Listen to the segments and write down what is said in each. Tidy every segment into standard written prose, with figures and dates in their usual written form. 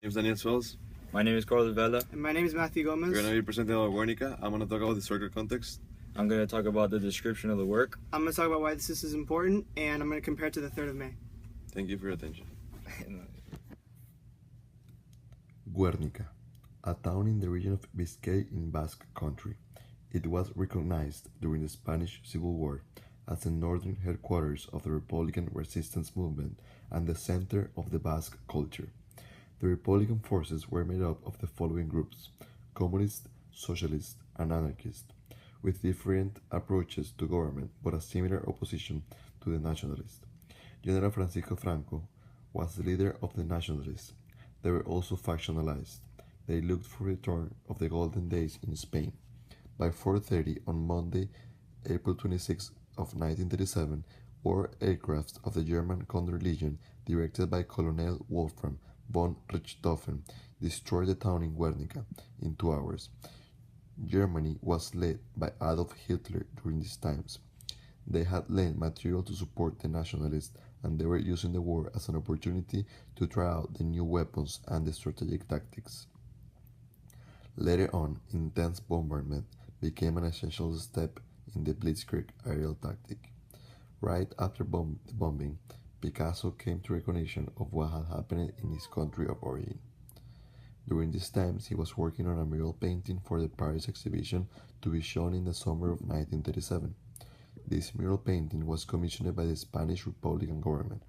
My name is Daniel Swells. My name is Carlos Vela. And my name is Matthew Gomez. We're going to be presenting about Guernica. I'm going to talk about the historical context. I'm going to talk about the description of the work. I'm going to talk about why this is important, and I'm going to compare it to the 3rd of May. Thank you for your attention. Guernica, a town in the region of Biscay in Basque Country. It was recognized during the Spanish Civil War as the northern headquarters of the Republican resistance movement and the center of the Basque culture. The Republican forces were made up of the following groups: communist, socialist, and anarchist, with different approaches to government but a similar opposition to the nationalists. General Francisco Franco was the leader of the nationalists. They were also factionalized. They looked for a return of the golden days in Spain. By 4:30 on Monday, April 26 of 1937, war aircraft of the German Condor Legion, directed by Colonel Wolfram von Richthofen, destroyed the town in Guernica in 2 hours. Germany was led by Adolf Hitler during these times. They had lent material to support the nationalists, and they were using the war as an opportunity to try out the new weapons and the strategic tactics. Later on, intense bombardment became an essential step in the Blitzkrieg aerial tactic. Right after the bombing, Picasso came to recognition of what had happened in his country of origin. During these times, he was working on a mural painting for the Paris exhibition to be shown in the summer of 1937. This mural painting was commissioned by the Spanish Republican government.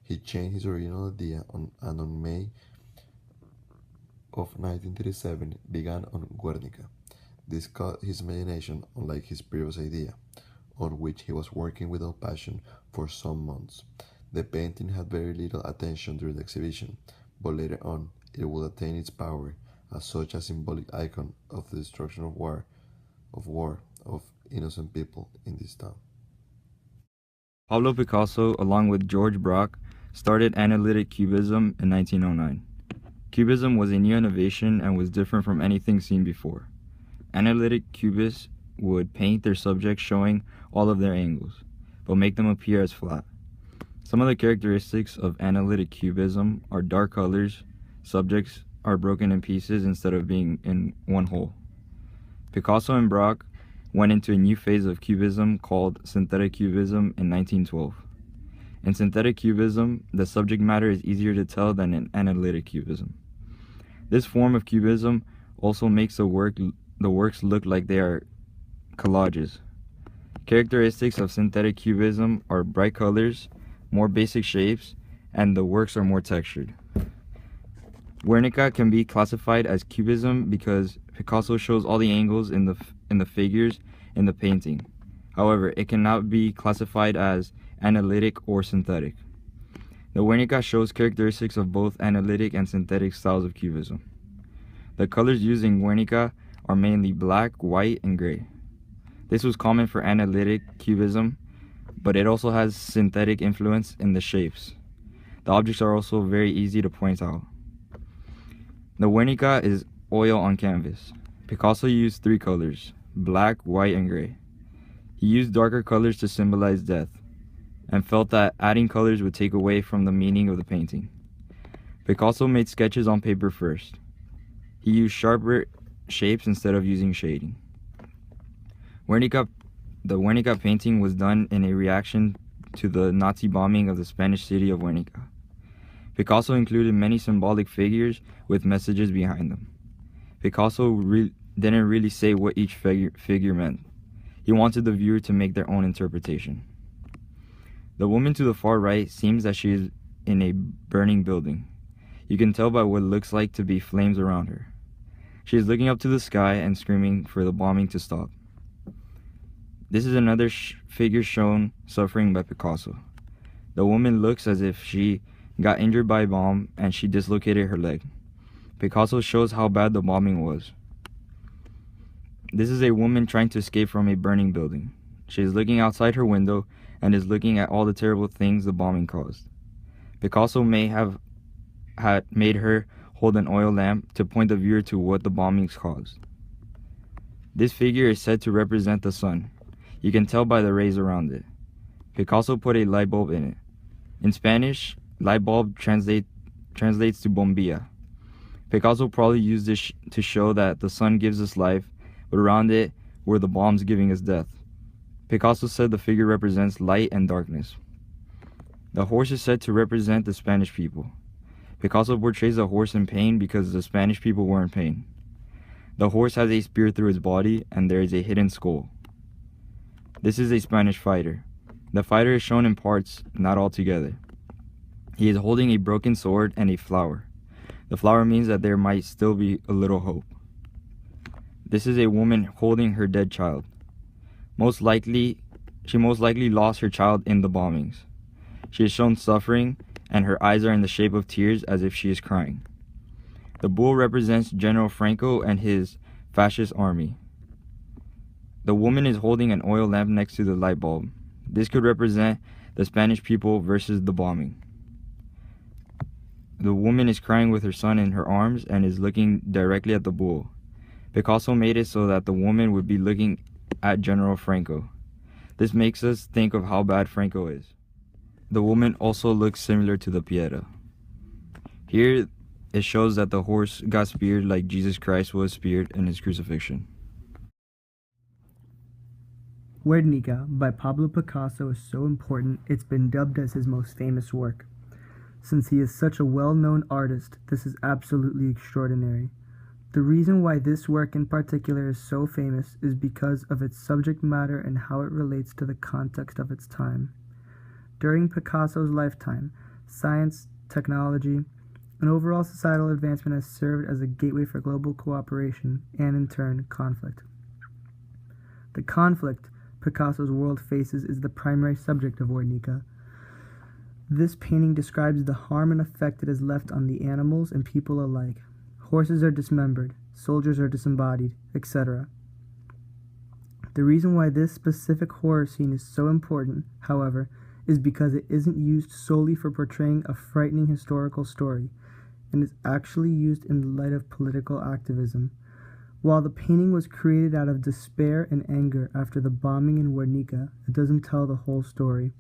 He changed his original idea and on May of 1937 began on Guernica. This caught his imagination, unlike his previous idea, on which he was working without passion for some months. The painting had very little attention during the exhibition, but later on it would attain its power as such a symbolic icon of the destruction of war of innocent people in this town. Pablo Picasso, along with George Braque, started analytic cubism in 1909. Cubism was a new innovation and was different from anything seen before. Analytic cubists would paint their subjects showing all of their angles, but make them appear as flat. Some of the characteristics of analytic cubism are dark colors, subjects are broken in pieces instead of being in one whole. Picasso and Braque went into a new phase of cubism called synthetic cubism in 1912. In synthetic cubism, the subject matter is easier to tell than in analytic cubism. This form of cubism also makes the works look like they are collages. Characteristics of synthetic cubism are bright colors, more basic shapes, and the works are more textured. Guernica can be classified as cubism because Picasso shows all the angles in the figures in the painting. However, it cannot be classified as analytic or synthetic. The Guernica shows characteristics of both analytic and synthetic styles of cubism. The colors used in Guernica are mainly black, white, and gray. This was common for analytic cubism, but it also has synthetic influence in the shapes. The objects are also very easy to point out. The Guernica is oil on canvas. Picasso used 3 colors: black, white, and gray. He used darker colors to symbolize death, and felt that adding colors would take away from the meaning of the painting. Picasso made sketches on paper first. He used sharper shapes instead of using shading. The Guernica painting was done in a reaction to the Nazi bombing of the Spanish city of Guernica. Picasso included many symbolic figures with messages behind them. Picasso didn't really say what each figure meant. He wanted the viewer to make their own interpretation. The woman to the far right seems that she is in a burning building. You can tell by what looks like to be flames around her. She is looking up to the sky and screaming for the bombing to stop. This is another figure shown suffering by Picasso. The woman looks as if she got injured by a bomb and she dislocated her leg. Picasso shows how bad the bombing was. This is a woman trying to escape from a burning building. She is looking outside her window and is looking at all the terrible things the bombing caused. Picasso may have had made her hold an oil lamp to point the viewer to what the bombings caused. This figure is said to represent the sun. You can tell by the rays around it. Picasso put a light bulb in it. In Spanish, light bulb translates to bombilla. Picasso probably used this to show that the sun gives us life, but around it were the bombs giving us death. Picasso said the figure represents light and darkness. The horse is said to represent the Spanish people. Picasso portrays the horse in pain because the Spanish people were in pain. The horse has a spear through its body, and there is a hidden skull. This is a Spanish fighter. The fighter is shown in parts, not all together. He is holding a broken sword and a flower. The flower means that there might still be a little hope. This is a woman holding her dead child. She most likely lost her child in the bombings. She is shown suffering, and her eyes are in the shape of tears as if she is crying. The bull represents General Franco and his fascist army. The woman is holding an oil lamp next to the light bulb. This could represent the Spanish people versus the bombing. The woman is crying with her son in her arms and is looking directly at the bull. Picasso made it so that the woman would be looking at General Franco. This makes us think of how bad Franco is. The woman also looks similar to the Pieta. Here, it shows that the horse got speared like Jesus Christ was speared in his crucifixion. Guernica by Pablo Picasso is so important it's been dubbed as his most famous work. Since he is such a well-known artist, this is absolutely extraordinary. The reason why this work in particular is so famous is because of its subject matter and how it relates to the context of its time. During Picasso's lifetime, science, technology, and overall societal advancement has served as a gateway for global cooperation and, in turn, conflict. The conflict Picasso's world faces is the primary subject of Guernica. This painting describes the harm and effect it has left on the animals and people alike. Horses are dismembered, soldiers are disembodied, etc. The reason why this specific horror scene is so important, however, is because it isn't used solely for portraying a frightening historical story, and is actually used in the light of political activism. While the painting was created out of despair and anger after the bombing in Guernica, it doesn't tell the whole story.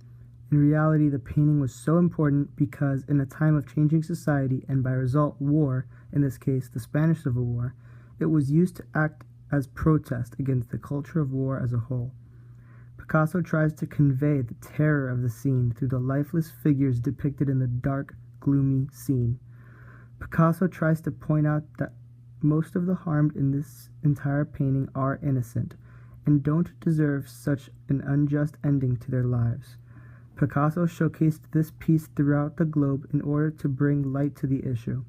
In reality, the painting was so important because in a time of changing society, and by result war, in this case the Spanish Civil War, it was used to act as protest against the culture of war as a whole. Picasso tries to convey the terror of the scene through the lifeless figures depicted in the dark, gloomy scene. Picasso tries to point out that most of the harmed in this entire painting are innocent and don't deserve such an unjust ending to their lives. Picasso showcased this piece throughout the globe in order to bring light to the issue,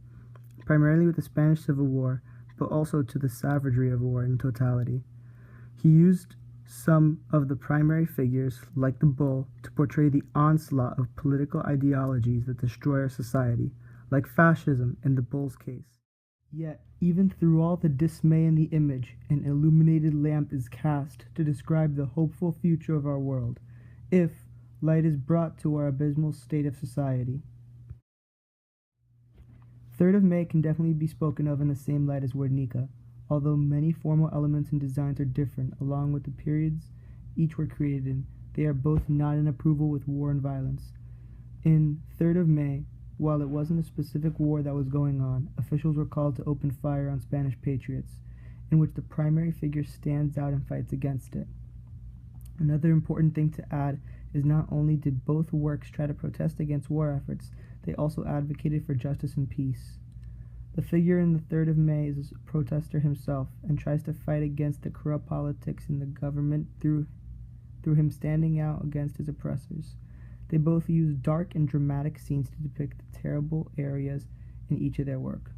primarily with the Spanish Civil War, but also to the savagery of war in totality. He used some of the primary figures, like the bull, to portray the onslaught of political ideologies that destroy our society, like fascism in the bull's case. Yet, even through all the dismay in the image, an illuminated lamp is cast to describe the hopeful future of our world, if light is brought to our abysmal state of society. 3rd of May can definitely be spoken of in the same light as Guernica, although many formal elements and designs are different, along with the periods each were created in. They are both not in approval with war and violence. In 3rd of May, while it wasn't a specific war that was going on, officials were called to open fire on Spanish patriots, in which the primary figure stands out and fights against it. Another important thing to add is not only did both works try to protest against war efforts, they also advocated for justice and peace. The figure in the 3rd of May is a protester himself and tries to fight against the corrupt politics in the government through him standing out against his oppressors. They both use dark and dramatic scenes to depict the terrible areas in each of their work.